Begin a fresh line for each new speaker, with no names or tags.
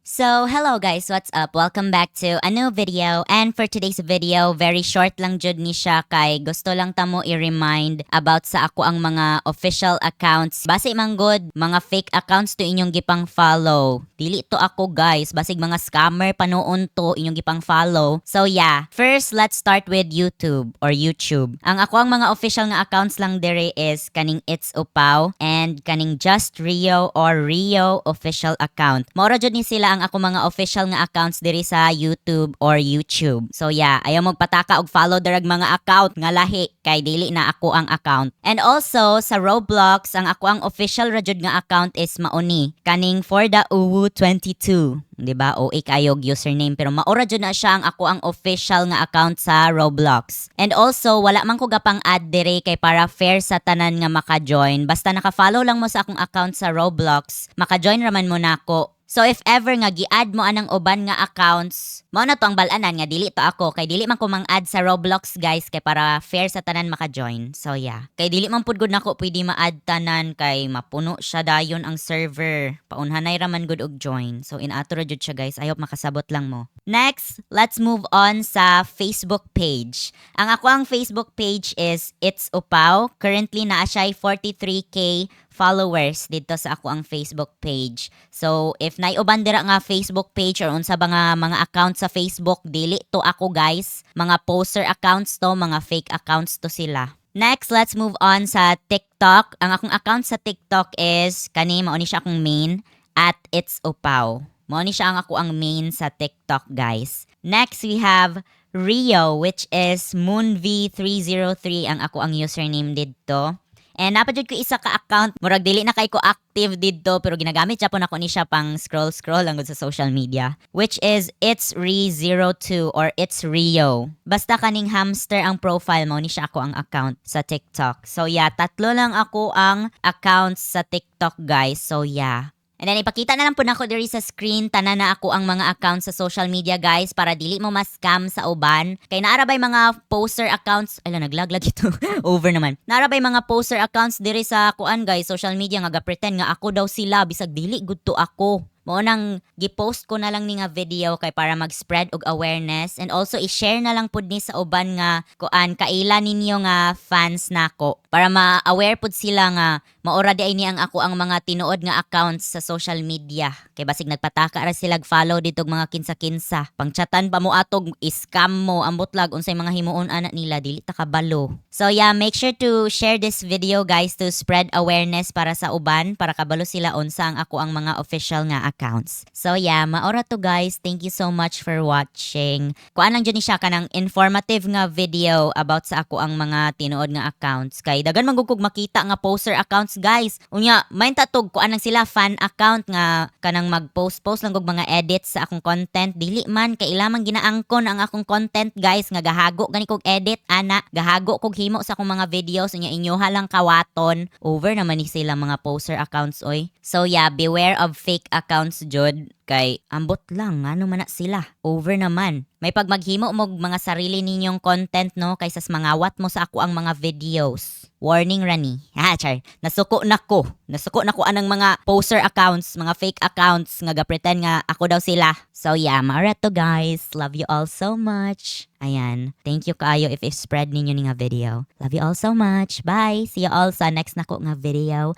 So, hello guys, what's up? Welcome back to a new video. And for today's video, very short lang jud ni siya kay gusto lang ta mo i-remind about sa ako ang mga official accounts. Base man good, mga fake accounts to inyong gipang follow. Dili to ako guys, basig mga scammer panoon to inyong gipang follow. So yeah, first let's start with YouTube or YouTube. Ang ako ang mga official nga accounts lang dire is kaning It's Upaw and kaning Just Rio or Rio official account. Maura jud ni sila ang ako mga official nga accounts diri sa YouTube or YouTube. So yeah, ayaw magpataka og follow darag mga account nga lahi kay dili na ako ang account. And also sa Roblox, ang ako ang official ra jud nga account is mauni kaning For the Uwu 22. 'Di ba? OA kayog username pero maura jud na siya ang ako ang official nga account sa Roblox. And also wala man ko gapang add dire kay para fair sa tanan nga maka-join. Basta naka-follow lang mo sa akong account sa Roblox, maka-join raman mo nako. So if ever nga gi-add mo anang uban nga accounts, mao na to ang balanan nga dili to ako kay dili man ko mang-add sa Roblox guys kay para fair sa tanan maka-join. So yeah, kay dili man pud gud nako pwede ma-add tanan kay mapuno siya dayon ang server. Paunhanay raman gud og join. So inato ra jud siya guys, I hope makasabot lang mo. Next, let's move on sa Facebook page. Ang ako ang Facebook page is It's Upaw. Currently naa siya 43k followers dito sa ako ang Facebook page. So, if naiuban dira nga Facebook page or unsa ba nga mga account sa Facebook, dili to ako guys. Mga poster accounts to, mga fake accounts to sila. Next, let's move on sa TikTok. Ang akong account sa TikTok is, mao ni siya akong main, at It's Upaw. Mao ni siya ang ako ang main sa TikTok guys. Next, we have Rio, which is moonv303 ang ako ang username dito. And napadjud ko isa ka account, murag dili na kay ko active didto pero ginagamit siya po nako ni siya pang scroll lang sa social media, which is It's Re02 or It's Rio. Basta kaning hamster ang profile mo ni siya ako ang account sa TikTok. So yeah, tatlo lang ako ang accounts sa TikTok guys. So yeah. And then ipakita na lang po nako diri sa screen tanan na ako ang mga accounts sa social media guys para dili mo ma-scam sa uban. Kay naarabay mga poster accounts, ala naglaglag ito. Over naman. Naarabay mga poster accounts diri sa kuan guys, social media nga ga-pretend nga ako daw sila bisag dili gud to ako. Mao nang gi-post ko na lang ni nga video kay para mag-spread og awareness and also i-share na lang pud ni sa uban nga kuan kaila ninyo nga fans nako para ma-aware pud sila nga maura di ay ni ang ako ang mga tinuod nga accounts sa social media kay basig nagpataka ra sila follow dito mga kinsa-kinsa pangchatan pa mo atog scam mo ambot lag unsay mga himuon ana nila dili ta kabalo. So yeah, make sure to share this video guys to spread awareness para sa uban para kabalo sila unsa ang ako ang mga official nga accounts. So yeah, maora to guys. Thank you so much for watching. Kuan lang dyan ni siya ka ng informative nga video about sa ako ang mga tinuod nga accounts. Kay dagan magugog makita nga poster accounts guys. Unya, main tatog kuan lang sila fan account nga kanang mag-post lang og mga edits sa akong content. Dili man kay ilamang ginaangkon ang akong content guys nga gahago gani kog edit ana, gahago kog himo sa akong mga videos unya inyoha lang kawaton. Over naman ni sila mga poster accounts oy. So yeah, beware of fake accounts jud kay ambot lang ano man na sila. Over naman. May pagmaghimo mo mga sarili ninyong content no kaysa mangawat mo sa ako ang mga videos. Warning rani. Char. Nasuko na ko anang mga poster accounts, mga fake accounts nga ga-pretend nga ako daw sila. So yeah, mara to guys. Love you all so much. Ayan. Thank you kaayo if spread ninyo ni nga video. Love you all so much. Bye. See you all sa next nako nga video.